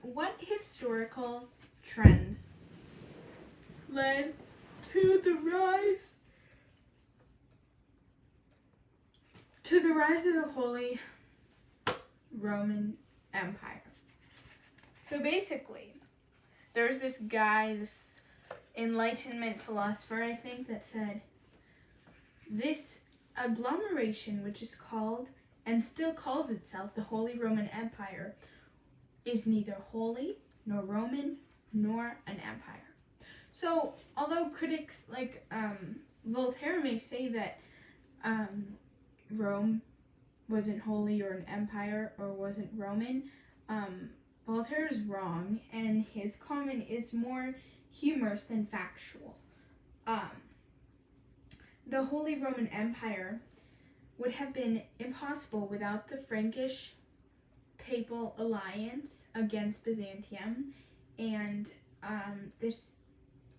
What historical trends led to the rise of the Holy Roman Empire? So basically, there's this guy, this Enlightenment philosopher, I think, that said this agglomeration, which is called and still calls itself the Holy Roman Empire, is neither holy nor Roman nor an empire. So, although critics like Voltaire may say that Rome wasn't holy or an empire or wasn't Roman, Voltaire is wrong, and his comment is more humorous than factual. The Holy Roman Empire would have been impossible without the Frankish papal alliance against Byzantium, and this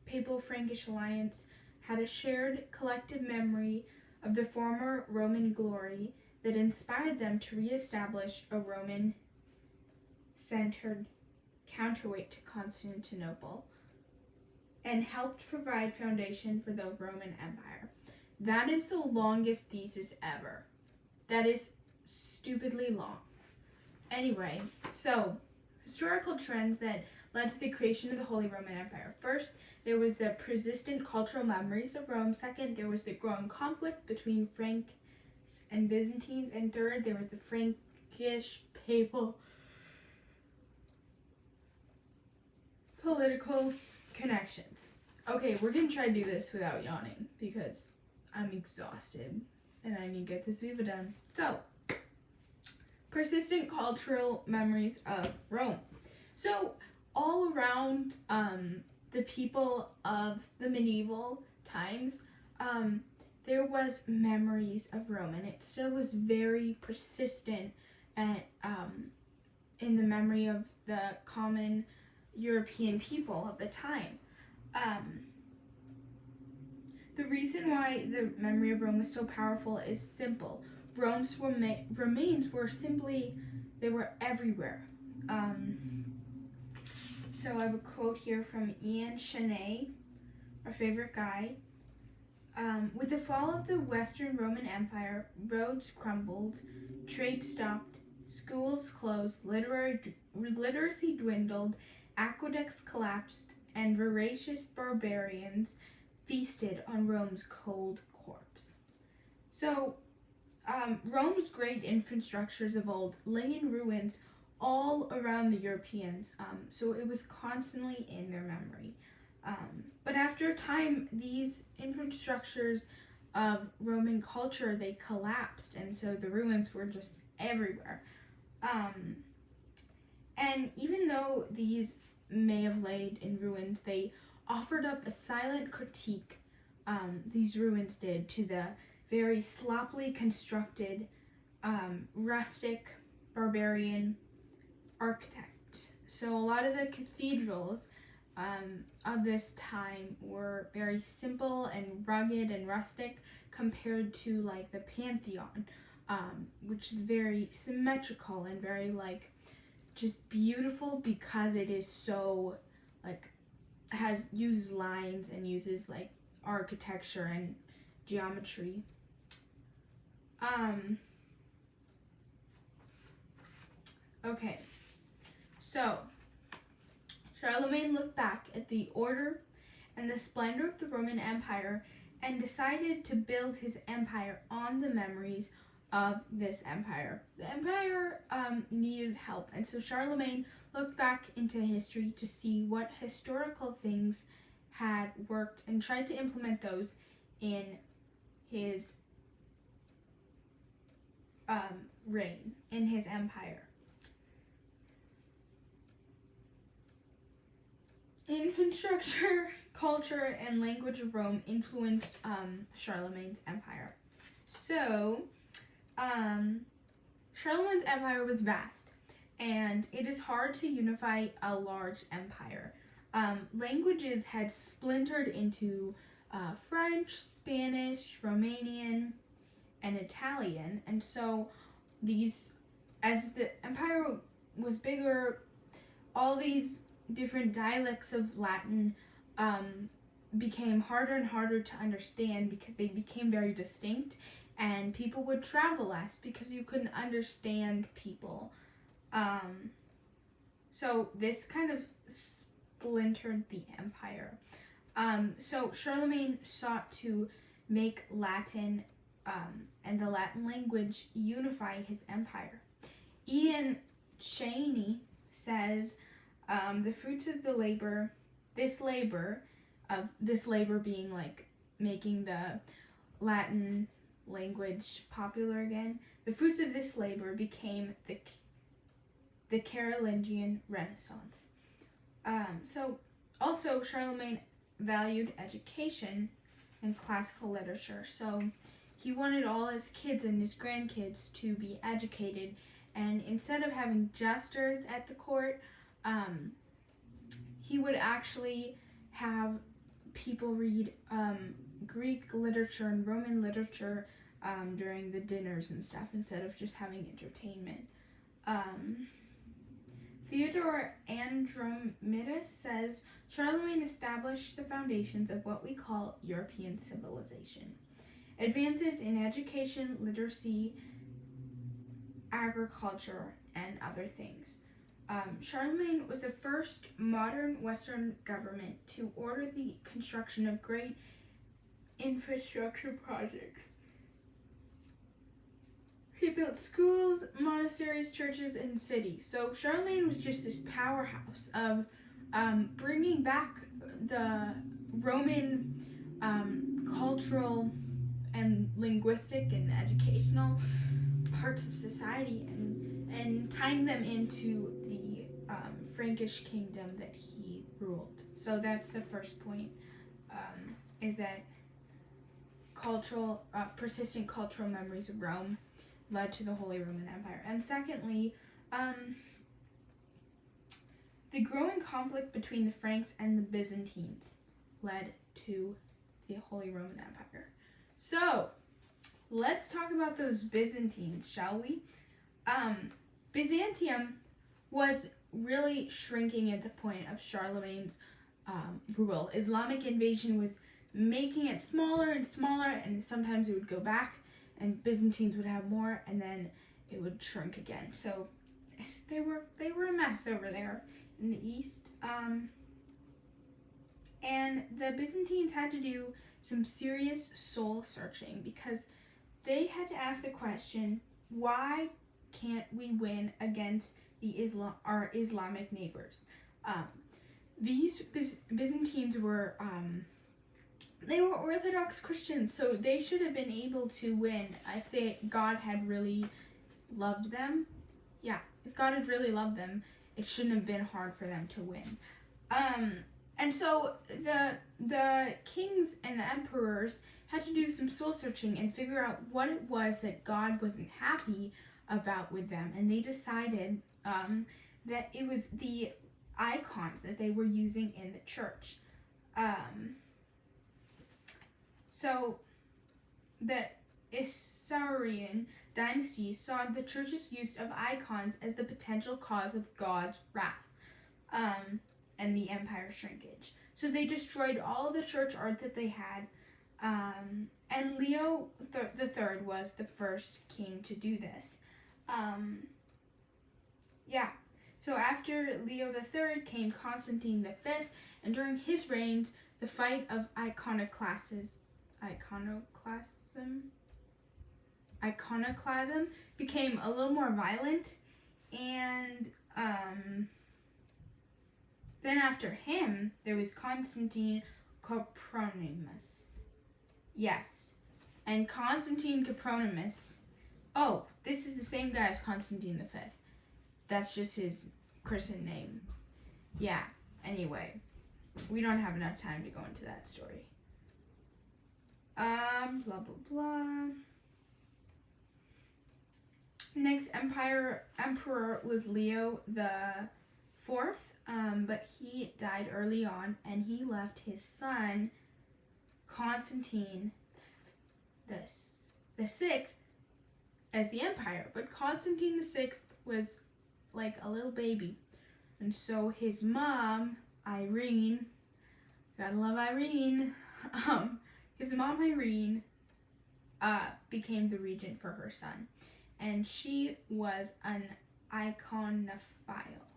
papal Frankish alliance had a shared collective memory of the former Roman glory that inspired them to reestablish a Roman-centered counterweight to Constantinople and helped provide foundation for the Roman Empire. That is the longest thesis ever. That is stupidly long. Anyway, so historical trends that led to the creation of the Holy Roman Empire. First, there was the persistent cultural memories of Rome. Second, there was the growing conflict between Franks and Byzantines. And third, there was the Frankish papal political connections. Okay, we're going to try to do this without yawning because I'm exhausted and I need to get this Viva done. So, persistent cultural memories of Rome. So, all around the people of the medieval times, there was memories of Rome, and it still was very persistent and in the memory of the common European people of the time. The reason why the memory of Rome was so powerful is simple. Rome's remains were simply, they were everywhere. So I have a quote here from Ian Chenet, our favorite guy. With the fall of the Western Roman Empire, roads crumbled, trade stopped, schools closed, literacy dwindled, aqueducts collapsed, and voracious barbarians feasted on Rome's cold corpse. So, Rome's great infrastructures of old lay in ruins all around the Europeans, so it was constantly in their memory. But after a time, these infrastructures of Roman culture, they collapsed, and so the ruins were just everywhere. And even though these may have laid in ruins, they offered up a silent critique, these ruins did, to the very sloppily constructed, rustic, barbarian architect. So a lot of the cathedrals of this time were very simple and rugged and rustic compared to like the Pantheon, which is very symmetrical and very like just beautiful because it is so like uses lines and uses like architecture and geometry. Okay, so Charlemagne looked back at the order and the splendor of the Roman Empire and decided to build his empire on the memories of this empire. The empire needed help, and so Charlemagne looked back into history to see what historical things had worked and tried to implement those in his reign, in his empire. Infrastructure, culture, and language of Rome influenced Charlemagne's empire. So, Charlemagne's empire was vast, and it is hard to unify a large empire. Languages had splintered into French, Spanish, Romanian, and Italian, and so these, as the empire was bigger, all these different dialects of Latin became harder and harder to understand because they became very distinct, and people would travel less because you couldn't understand people. So this kind of splintered the empire. So Charlemagne sought to make Latin and the Latin language unify his empire. Ian Cheney says the fruits of the labor, this labor being like making the Latin language popular again, the fruits of this labor became the Carolingian Renaissance. So also Charlemagne valued education and classical literature. So he wanted all his kids and his grandkids to be educated, and instead of having jesters at the court, he would actually have people read Greek literature and Roman literature during the dinners and stuff instead of just having entertainment. Theodore Andromedus says Charlemagne established the foundations of what we call European civilization. Advances in education, literacy, agriculture, and other things. Charlemagne was the first modern Western government to order the construction of great infrastructure projects. He built schools, monasteries, churches, and cities. So Charlemagne was just this powerhouse of bringing back the Roman cultural and linguistic and educational parts of society and tying them into the Frankish kingdom that he ruled. So that's the first point, is that persistent cultural memories of Rome led to the Holy Roman Empire. And secondly, the growing conflict between the Franks and the Byzantines led to the Holy Roman Empire. So, let's talk about those Byzantines, shall we? Byzantium was really shrinking at the point of Charlemagne's rule. Islamic invasion was making it smaller and smaller, and sometimes it would go back, and Byzantines would have more, and then it would shrink again. So they were a mess over there in the east. And the Byzantines had to do some serious soul searching because they had to ask the question, why can't we win against our Islamic neighbors? These Byzantines were they were Orthodox Christians, so they should have been able to win if God had really loved them. Yeah, if God had really loved them, it shouldn't have been hard for them to win. And so the kings and the emperors had to do some soul searching and figure out what it was that God wasn't happy about with them. And they decided that it was the icons that they were using in the church. So the Isaurian dynasty saw the church's use of icons as the potential cause of God's wrath and the empire shrinkage. So they destroyed all of the church art that they had, and Leo the Third was the first king to do this. So after Leo the Third came Constantine the Fifth, and during his reigns, the fight of iconoclasm became a little more violent, and then after him there was Constantine Copronymus. Yes, and Constantine Copronymus. Oh, this is the same guy as Constantine the Fifth. That's just his Christian name. Yeah. Anyway, we don't have enough time to go into that story. Blah, blah, blah. Next emperor was Leo the Fourth, but he died early on, and he left his son, Constantine the Sixth, as the empire. But Constantine the Sixth was like a little baby. And so his mom, Irene, gotta love Irene, his mom, Irene, became the regent for her son. And she was an iconophile.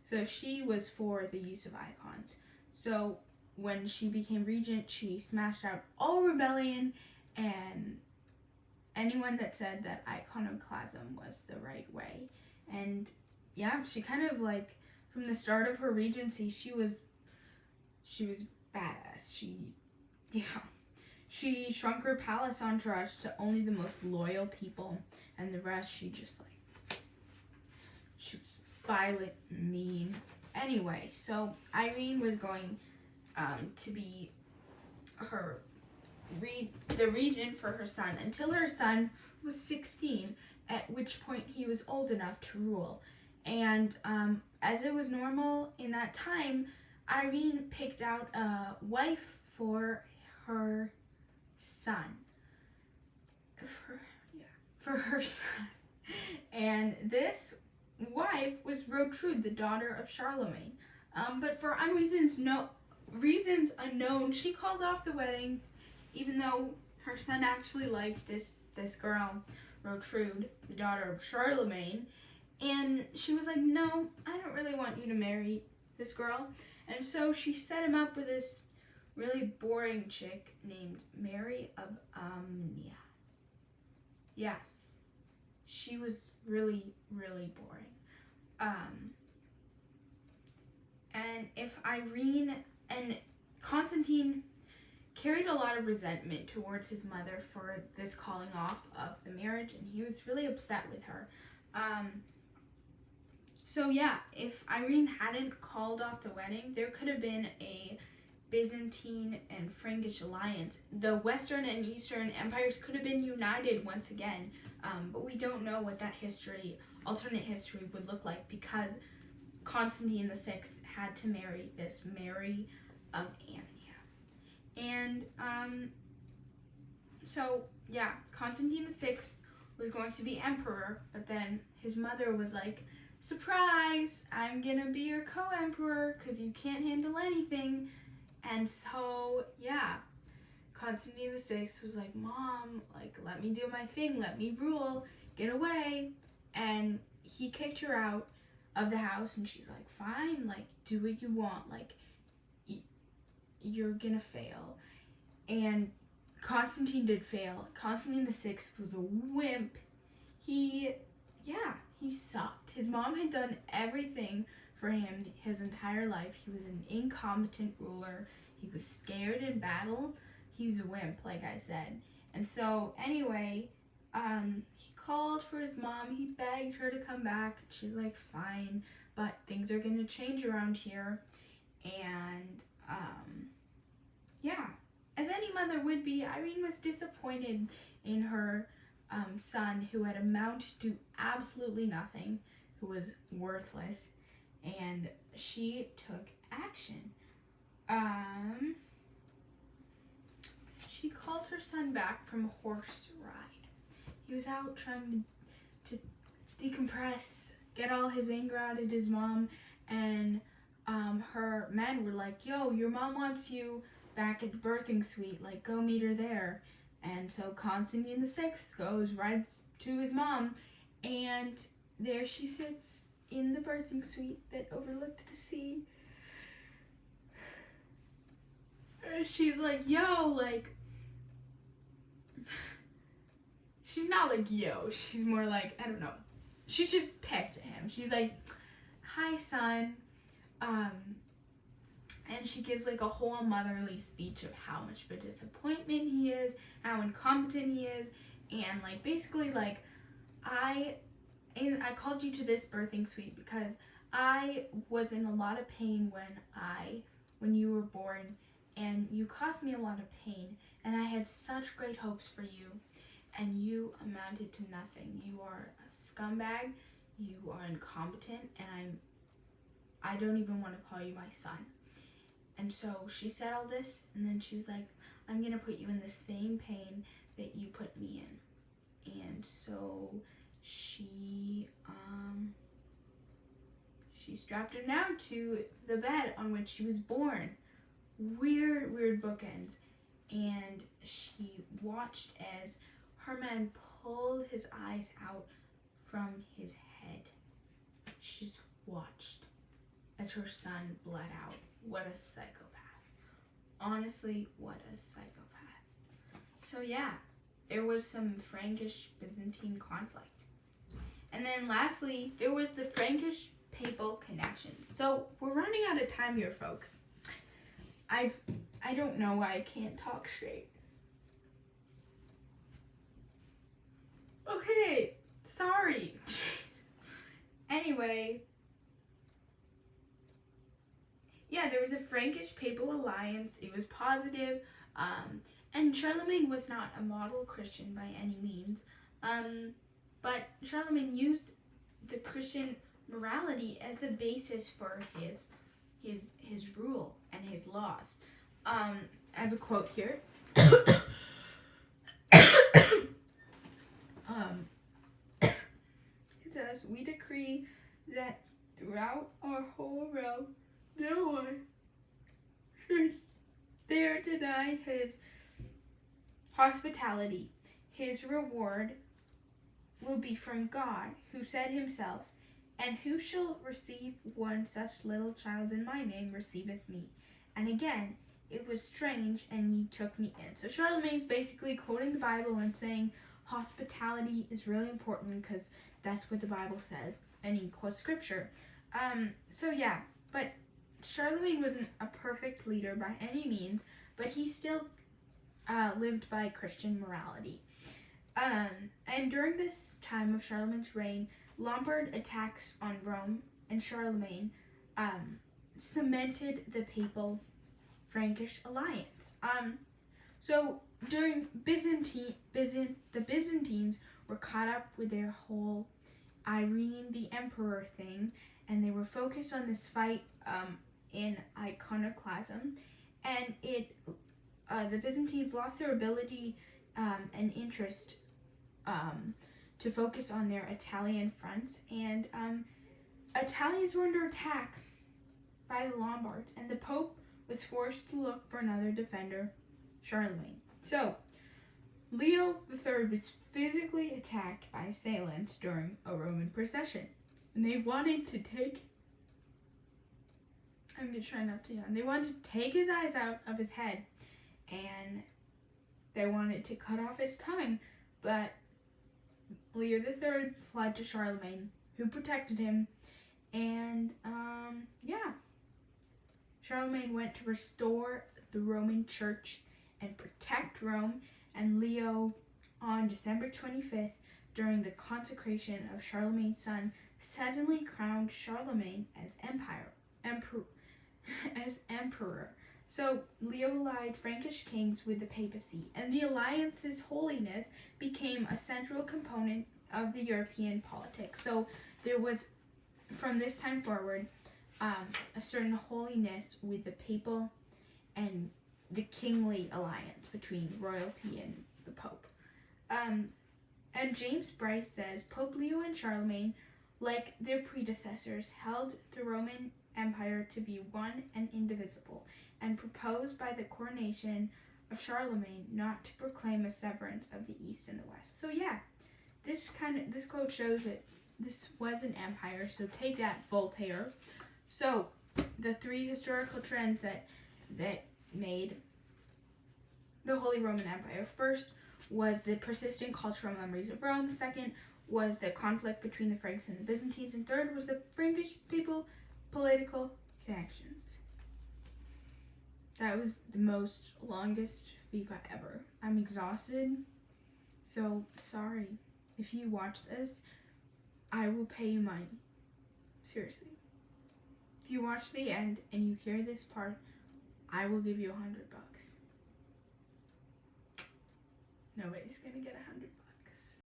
So she was for the use of icons. So when she became regent, she smashed out all rebellion and anyone that said that iconoclasm was the right way. And yeah, she kind of like, from the start of her regency, she was badass. She shrunk her palace entourage to only the most loyal people, and the rest she was violent, mean. Anyway, so Irene was going to be the regent for her son until her son was 16, at which point he was old enough to rule. And as it was normal in that time, Irene picked out a wife for her son. For her son. And this wife was Rotrud, the daughter of Charlemagne. But for reasons unknown, she called off the wedding, even though her son actually liked this girl, Rotrud, the daughter of Charlemagne. And she was like, no, I don't really want you to marry this girl. And so she set him up with this really boring chick named Mary of Amnia. Yes, she was really, really boring. And if Irene and Constantine carried a lot of resentment towards his mother for this calling off of the marriage, and he was really upset with her. So yeah, if Irene hadn't called off the wedding, there could have been a Byzantine and Frankish alliance. The Western and Eastern empires could have been united once again, but we don't know what that alternate history would look like, because Constantine VI had to marry this Mary of Amnia. And so yeah, Constantine VI was going to be emperor, but then his mother was like, surprise, I'm gonna be your co-emperor because you can't handle anything. And so yeah, Constantine VI was like, Mom, like, let me do my thing, let me rule, get away. And he kicked her out of the house, and she's like, fine, like, do what you want, like, you're gonna fail. And Constantine did fail. Constantine VI was a wimp. He sucked. His mom had done everything for him his entire life. He was an incompetent ruler. He was scared in battle. He's a wimp, like I said. And so, anyway, he called for his mom. He begged her to come back. She's like, fine, but things are going to change around here. And, yeah, as any mother would be, Irene was disappointed in her son, who had amounted to absolutely nothing, who was worthless, and she took action. She called her son back from a horse ride. He was out trying to decompress, get all his anger out at his mom, and her men were like, yo, your mom wants you back at the birthing suite, like, go meet her there. And so Constantine VI rides to his mom, and there she sits in the birthing suite that overlooked the sea. And she's like, yo, like, she's not like, yo, she's more like, I don't know. She's just pissed at him. She's like, hi, son. And she gives like a whole motherly speech of how much of a disappointment he is, how incompetent he is, and like basically like, I called you to this birthing suite because I was in a lot of pain when you were born, and you caused me a lot of pain, and I had such great hopes for you, and you amounted to nothing. You are a scumbag, you are incompetent, and I don't even want to call you my son. And so she said all this, and then she was like, I'm going to put you in the same pain that you put me in. And so she She strapped him down to the bed on which she was born. Weird bookends. And she watched as her man pulled his eyes out from his head. She just watched as her son bled out. What a psychopath. Honestly, what a psychopath. So yeah, there was some Frankish-Byzantine conflict. And then lastly, there was the Frankish papal connections. So we're running out of time here, folks. I don't know why I can't talk straight. Okay, sorry. Anyway, yeah, there was a Frankish papal alliance. It was positive, and Charlemagne was not a model Christian by any means, but Charlemagne used the Christian morality as the basis for his rule and his laws. I have a quote here. It says, "We decree that throughout our whole realm, no one should dare deny his hospitality. His reward will be from God, who said himself, 'And who shall receive one such little child in my name receiveth me.' And again, it was strange, and ye took me in." So Charlemagne's basically quoting the Bible and saying hospitality is really important because that's what the Bible says, and he quotes scripture. So yeah, but Charlemagne wasn't a perfect leader by any means, but he still lived by Christian morality. And during this time of Charlemagne's reign, Lombard attacks on Rome and Charlemagne cemented the papal Frankish alliance. So during the Byzantines were caught up with their whole Irene the Emperor thing, and they were focused on this fight in iconoclasm, and the Byzantines lost their ability and interest to focus on their Italian fronts, and Italians were under attack by the Lombards, and the Pope was forced to look for another defender, Charlemagne. So, Leo III was physically attacked by assailants during a Roman procession, and they wanted to take They wanted to take his eyes out of his head, and they wanted to cut off his tongue, but Leo III fled to Charlemagne, who protected him, and Charlemagne went to restore the Roman Church and protect Rome, and Leo, on December 25th, during the consecration of Charlemagne's son, suddenly crowned Charlemagne as emperor. So Leo allied Frankish kings with the papacy, and the alliance's holiness became a central component of the European politics. So there was, from this time forward, a certain holiness with the papal and the kingly alliance between royalty and the Pope. And James Bryce says, Pope Leo and Charlemagne, like their predecessors, held the Roman Empire to be one and indivisible, and proposed by the coronation of Charlemagne not to proclaim a severance of the East and the West. So yeah, this quote shows that this was an empire, so take that, Voltaire. So the three historical trends that made the Holy Roman Empire. First was the persistent cultural memories of Rome. Second was the conflict between the Franks and the Byzantines. And third was the Frankish papal political connections. That was the longest FIFA ever. I'm exhausted, so sorry. If you watch this, I will pay you money. Seriously. If you watch the end and you hear this part, I will give you $100. Nobody's gonna get $100.